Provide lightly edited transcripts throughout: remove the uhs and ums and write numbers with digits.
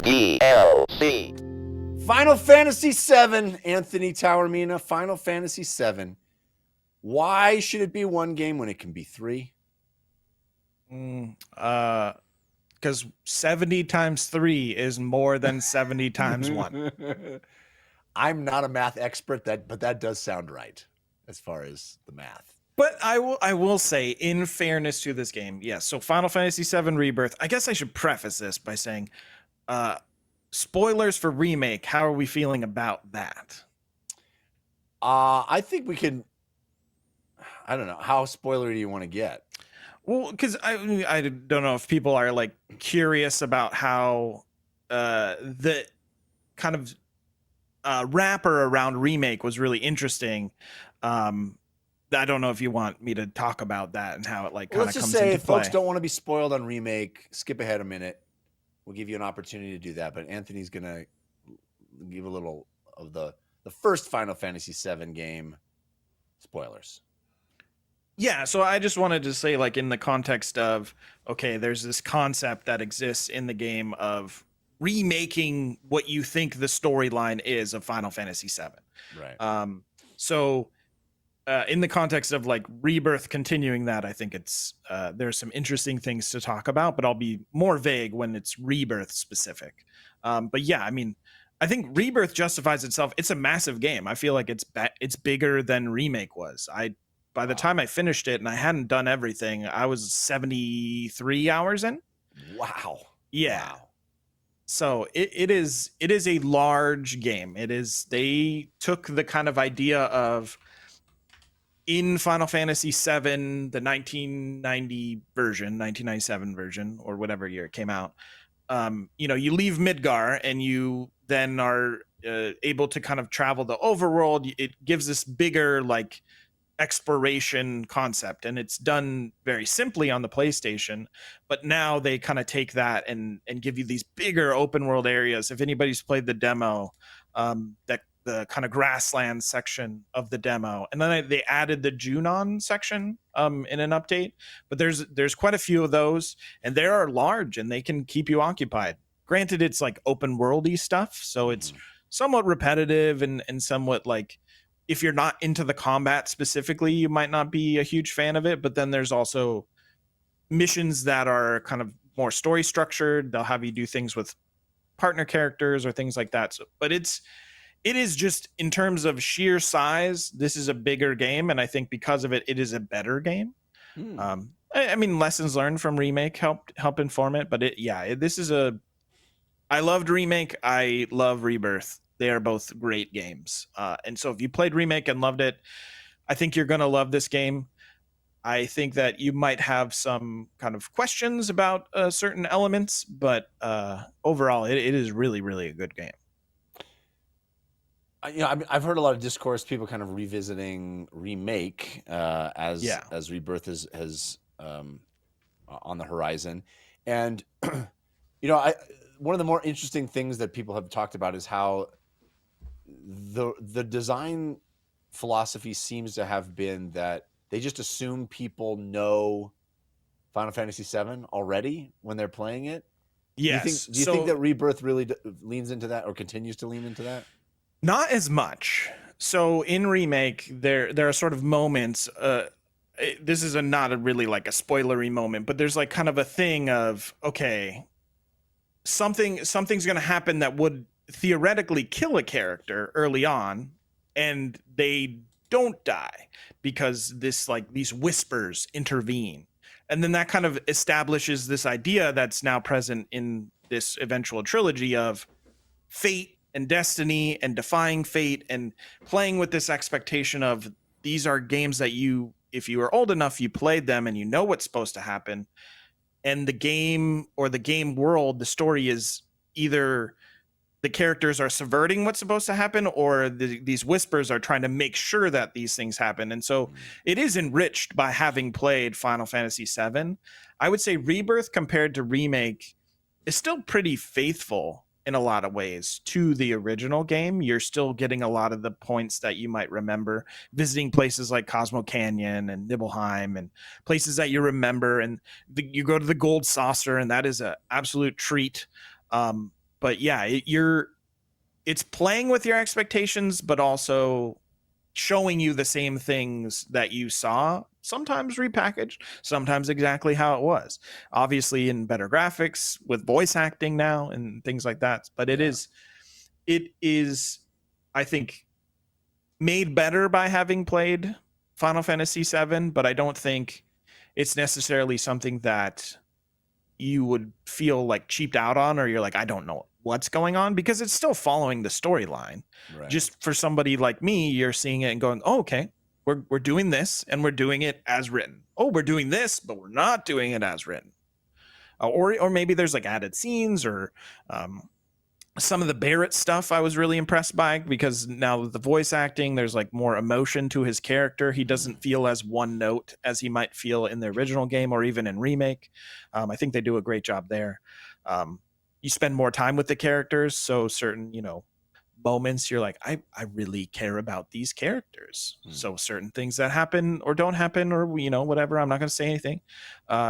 DLC. Final Fantasy VII, Anthony Taormina, Final Fantasy VII. Why should it be one game when it can be three? Because 70 times 3 is more than 70 times 1. I'm not a math expert, but that does sound right as far as the math. But I will say, in fairness to this game, yes. So Final Fantasy VII Rebirth. I guess I should preface this by saying, spoilers for Remake. How are we feeling about that? I think we can. I don't know, how spoilery do you want to get? Well, because I don't know if people are like curious about how the kind of wrapper around Remake was really interesting. I don't know if you want me to talk about that and how it like kind of comes into play. Let's just say if folks don't want to be spoiled on Remake, skip ahead a minute. We'll give you an opportunity to do that. But Anthony's going to give a little of the first Final Fantasy VII game spoilers. Yeah, so I just wanted to say, like, in the context of, okay, there's this concept that exists in the game of remaking what you think the storyline is of Final Fantasy VII. Right. So in the context of like Rebirth continuing that, I think it's there's some interesting things to talk about, but I'll be more vague when it's Rebirth specific. But yeah, I mean, I think Rebirth justifies itself. It's a massive game. I feel like it's bigger than Remake was. By the time I finished it and I hadn't done everything, I was 73 hours in. Wow. Yeah. Wow. So it is a large game. They took the kind of idea of in Final Fantasy VII, the 1997 version, or whatever year it came out. You leave Midgar and you then are able to kind of travel the overworld. It gives this bigger like exploration concept, and it's done very simply on the PlayStation, but now they kind of take that and give you these bigger open world areas. If anybody's played the demo, that the kind of grassland section of the demo, and then they added the Junon section in an update, but there's quite a few of those, and they are large and they can keep you occupied. Granted, it's like open worldy stuff, so it's somewhat repetitive and somewhat like, if you're not into the combat specifically, you might not be a huge fan of it. But then there's also missions that are kind of more story structured. They'll have you do things with partner characters or things like that. So, but it is just in terms of sheer size, this is a bigger game. And I think because of it, it is a better game. I mean, lessons learned from Remake help inform it. But I loved Remake. I love Rebirth. They are both great games. And so if you played Remake and loved it, I think you're going to love this game. I think that you might have some kind of questions about certain elements, but overall, it is really, really a good game. I've heard a lot of discourse, people kind of revisiting Remake as Rebirth has on the horizon. And, one of the more interesting things that people have talked about is how the design philosophy seems to have been that they just assume people know Final Fantasy VII already when they're playing it. Yes. Do you think that Rebirth really leans into that or continues to lean into that? Not as much. So in Remake, there are sort of moments. This is not really like a spoilery moment, but there's like kind of a thing of, okay, something's going to happen that would theoretically kill a character early on, and they don't die because these whispers intervene, and then that kind of establishes this idea that's now present in this eventual trilogy of fate and destiny and defying fate and playing with this expectation of these are games that if you are old enough, you played them and you know what's supposed to happen. And the game or the game world, the story is either the characters are subverting what's supposed to happen, or these whispers are trying to make sure that these things happen. And so it is enriched by having played Final Fantasy VII. I would say Rebirth compared to Remake is still pretty faithful in a lot of ways to the original game. You're still getting a lot of the points that you might remember, visiting places like Cosmo Canyon and Nibelheim and places that you remember. And you go to the Gold Saucer, and that is an absolute treat. But yeah, it's playing with your expectations, but also showing you the same things that you saw, sometimes repackaged, sometimes exactly how it was. Obviously in better graphics with voice acting now and things like that. But it is, I think, made better by having played Final Fantasy VII, but I don't think it's necessarily something that you would feel like cheaped out on, or you're like, I don't know what's going on, because it's still following the storyline. Right. Just for somebody like me, you're seeing it and going, oh, okay, we're doing this and we're doing it as written. Oh, we're doing this, but we're not doing it as written. Or maybe there's like added scenes, or some of the Barrett stuff I was really impressed by, because now with the voice acting, there's like more emotion to his character. He doesn't feel as one note as he might feel in the original game or even in remake. I think they do a great job there. You spend more time with the characters, so certain, moments you're like, I really care about these characters. So certain things that happen or don't happen, or whatever, I'm not going to say anything.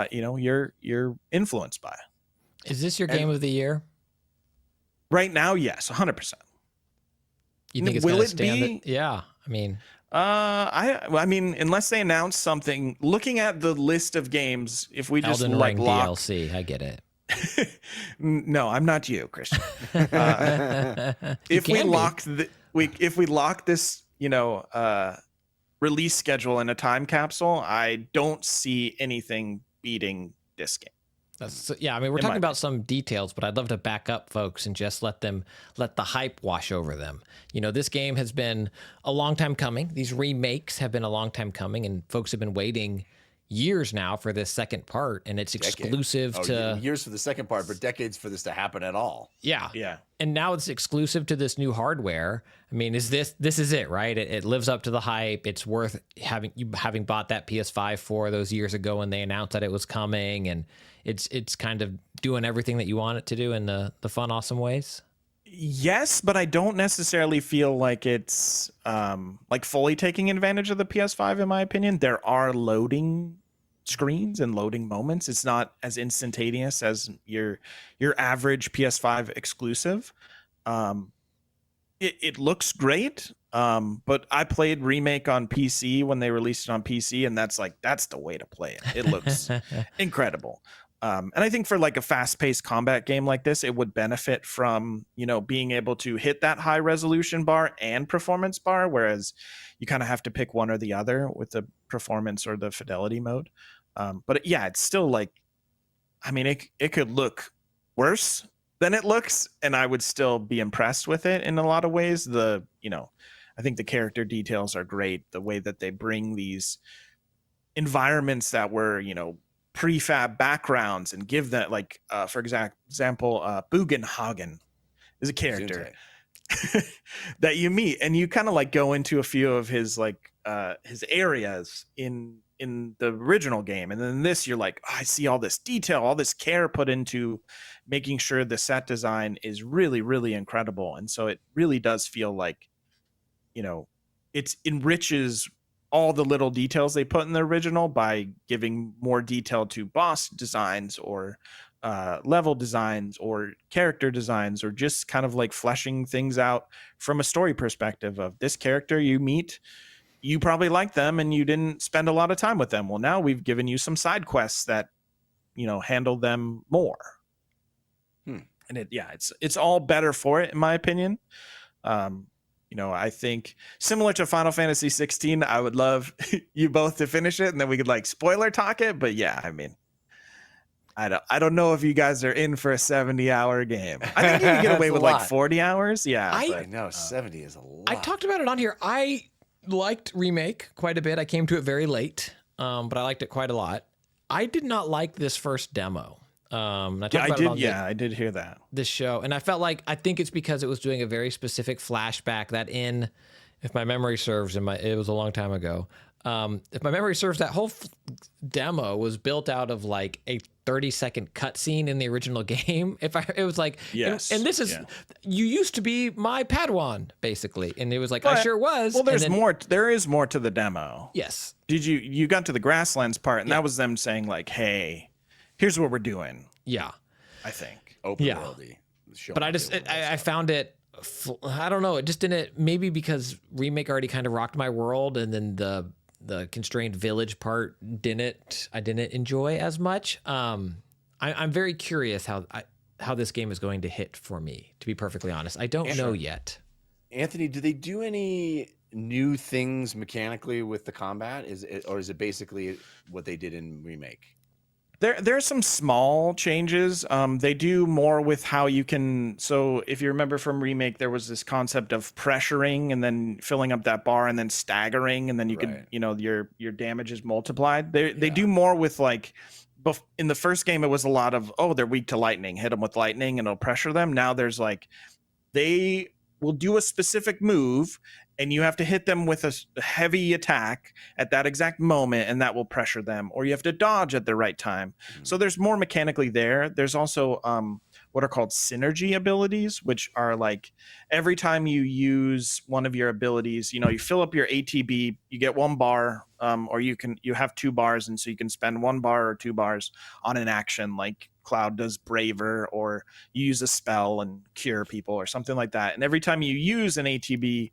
You're influenced by. Is this your game of the year? Right now, yes, 100%. You think it's going to stand it? Yeah, I mean, I mean, unless they announce something. Looking at the list of games, if we just Elden like Ring lock DLC, I get it. No, I'm not you, Christian. If we lock this, release schedule in a time capsule, I don't see anything beating this game. I mean, we're talking about some details, but I'd love to back up folks and just let the hype wash over them. This game has been a long time coming. These remakes have been a long time coming, and folks have been waiting years now for this second part, and it's exclusive to years for the second part, but decades for this to happen at all. Yeah. And now it's exclusive to this new hardware. I mean, this is it, right? It lives up to the hype. It's worth having bought that PS5 for those years ago when they announced that it was coming, and it's kind of doing everything that you want it to do in the fun, awesome ways. Yes, but I don't necessarily feel like it's like fully taking advantage of the PS5, in my opinion. There are loading screens and loading moments. It's not as instantaneous as your average PS5 exclusive. It looks great, but I played Remake on PC when they released it on PC, and that's the way to play it. It looks incredible. And I think for like a fast-paced combat game like this, it would benefit from, being able to hit that high resolution bar and performance bar, whereas you kind of have to pick one or the other with the performance or the fidelity mode. But yeah, it's still like, I mean, it could look worse than it looks, and I would still be impressed with it in a lot of ways. I think the character details are great. The way that they bring these environments that were, prefab backgrounds and give that, like, for example, Bugenhagen is a character that you meet, and you kind of like go into a few of his his areas in the original game, and then this you're like, I see all this detail, all this care put into making sure the set design is really, really incredible. And so it really does feel like, it enriches all the little details they put in the original by giving more detail to boss designs or level designs or character designs, or just kind of like fleshing things out from a story perspective of this character you meet. You probably like them and you didn't spend a lot of time with them. Well, now we've given you some side quests that, handle them more. And it's all better for it, in my opinion. I think similar to Final Fantasy 16, I would love you both to finish it and then we could like spoiler talk it. But yeah, I mean, I don't know if you guys are in for a 70-hour game. I think you can get away with like 40 hours. Yeah. I know 70 is a lot. I talked about it on here. I liked Remake quite a bit. I came to it very late, but I liked it quite a lot. I did not like this first demo. I did hear that. This show, and I think it's because it was doing a very specific flashback that if my memory serves, it was a long time ago. If my memory serves, that whole demo was built out of like a 30-second cutscene in the original game. It was like, yes, and this is, you used to be my Padawan, basically, and it was like, I sure was. Well, more. There is more to the demo. Yes. Did you got to the grasslands part, and that was them saying like, hey, here's what we're doing. Yeah. I think open worldy. But I found it, I don't know, it just didn't, maybe because Remake already kind of rocked my world, and then the constrained village part I didn't enjoy as much. I'm very curious how this game is going to hit for me, to be perfectly honest. I don't know yet. Anthony, do they do any new things mechanically with the combat? Is it basically what they did in Remake? There's some small changes. They do more with how you can. So if you remember from Remake, there was this concept of pressuring and then filling up that bar and then staggering, and then you could, your damage is multiplied. They do more with like, in the first game, it was a lot of, they're weak to lightning. Hit them with lightning and it'll pressure them. Now there's like, they will do a specific move and you have to hit them with a heavy attack at that exact moment, and that will pressure them, or you have to dodge at the right time. So there's more mechanically there. There's also what are called synergy abilities, which are like every time you use one of your abilities, you fill up your ATB, you get 1 bar, or you have 2 bars, and so you can spend 1 bar or 2 bars on an action, like Cloud does Braver, or you use a spell and cure people or something like that. And every time you use an ATB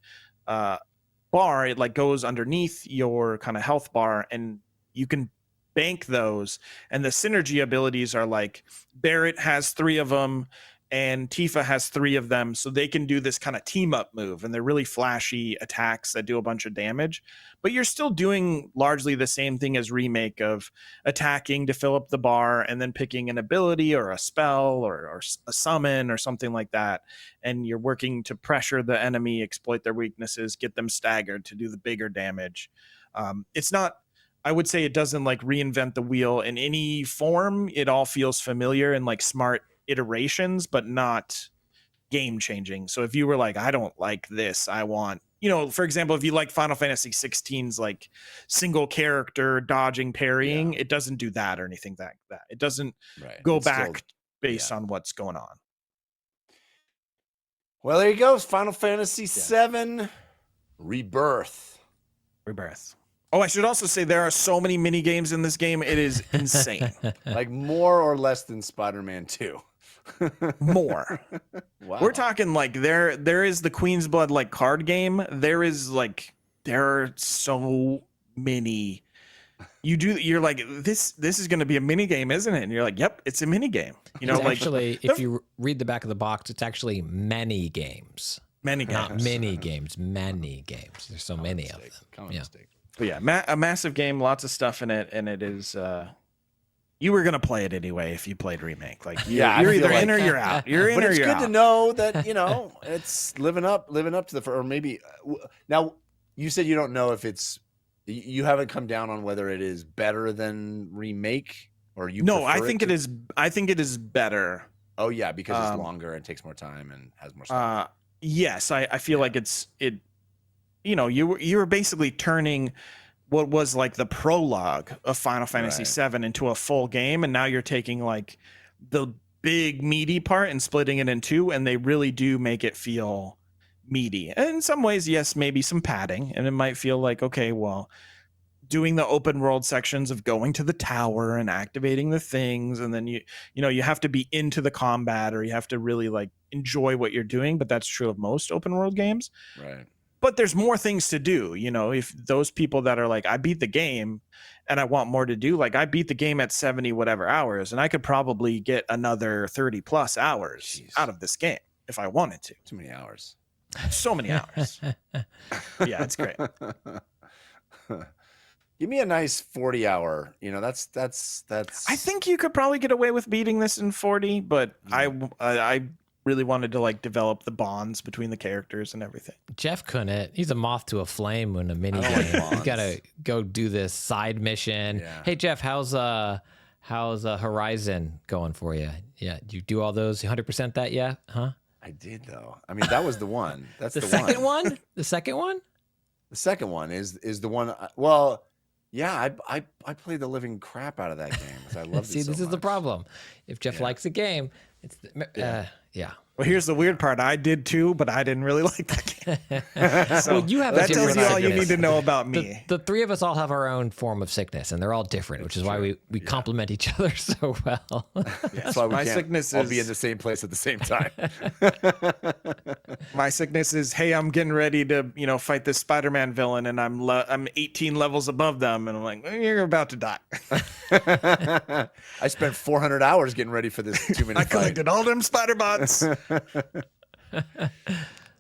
bar, it like goes underneath your kind of health bar, and you can bank those. And the synergy abilities are like Barrett has 3 of them and Tifa has 3 of them, so they can do this kind of team up move, and they're really flashy attacks that do a bunch of damage. But you're still doing largely the same thing as Remake, of attacking to fill up the bar and then picking an ability or a spell or a summon or something like that, and you're working to pressure the enemy, exploit their weaknesses, get them staggered to do the bigger damage. It's not, I would say it doesn't like reinvent the wheel in any form. It all feels familiar and like smart iterations, but not game changing. So if you were like, I don't like this, I want, for example, if you like Final Fantasy 16's like single character dodging, parrying, it doesn't do that or anything like that. It doesn't go back based on what's going on. Well, there you go. Final Fantasy 7 Rebirth. Oh, I should also say there are so many mini games in this game. It is insane. Like more or less than Spider-Man 2. More. Wow. We're talking like there is the Queen's Blood like card game. There are so many. You're like, this is going to be a mini game, isn't it? And you're like, yep, it's a mini game. It's actually, if you read the back of the box, it's actually many games. Not mini games, many games. There's so many of them. Common mistake. But yeah, a massive game, lots of stuff in it, and it is. You were gonna play it anyway if you played Remake. Like, you're either in or you're out. You're in or you're out. But it's good to know that it's living up to the. Or maybe now you said you don't know if it's. You haven't come down on whether it is better than Remake, or you. No, I think it is. I think it is better. Oh yeah, because it's longer and takes more time and has more stuff. Yes, I feel like it. You were basically turning what was like the prologue of Final Fantasy VII into a full game, and now you're taking like the big meaty part and splitting it in 2, and they really do make it feel meaty. And in some ways, yes, maybe some padding, and it might feel like, okay, well, doing the open world sections of going to the tower and activating the things, and then you have to be into the combat, or you have to really like enjoy what you're doing. But that's true of most open world games. Right. But there's more things to do, if those people that are like, I beat the game and I want more to do, like I beat the game at 70 whatever hours, and I could probably get another 30 plus hours out of this game if I wanted to. Too many hours. So many hours. Yeah, it's great. Give me a nice 40-hour. That's. I think you could probably get away with beating this in 40, but I really wanted to like develop the bonds between the characters and everything. Jeff couldn't. He's a moth to a flame when a mini game. You gotta go do this side mission. Yeah. Hey Jeff, how's Horizon going for you? Yeah, did you do all those? 100% that? Yeah, huh? I did though. I mean, that was the one. That's the second one. one. The second one. The second one is the one. Well, yeah, I played the living crap out of that game because I love it. See, this is the problem. If Jeff likes a game, it's yeah. Well, here's the weird part. I did too, but I didn't really like that game. So well, you have that tells you all you need to know about me. The three of us all have our own form of sickness, and they're all different, which is why we complement each other so well. That's why we can't all be in the same place at the same time. My sickness is, hey, I'm getting ready to fight this Spider-Man villain, and I'm 18 levels above them, and I'm like, you're about to die. I spent 400 hours getting ready for this 2-minute fight. I collected all them spider bots.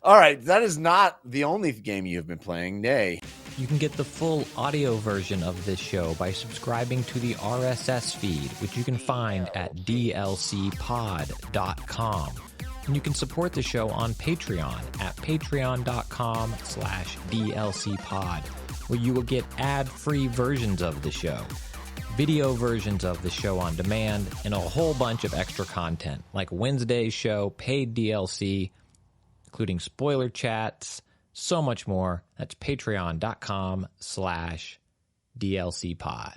All right, that is not the only game you have been playing. Nay. You can get the full audio version of this show by subscribing to the RSS feed, which you can find at dlcpod.com. And you can support the show on Patreon at patreon.com/dlcpod, where you will get ad-free versions of the show, video versions of the show on demand, and a whole bunch of extra content, like Wednesday's show, paid DLC, including spoiler chats, so much more. That's patreon.com/dlcpod.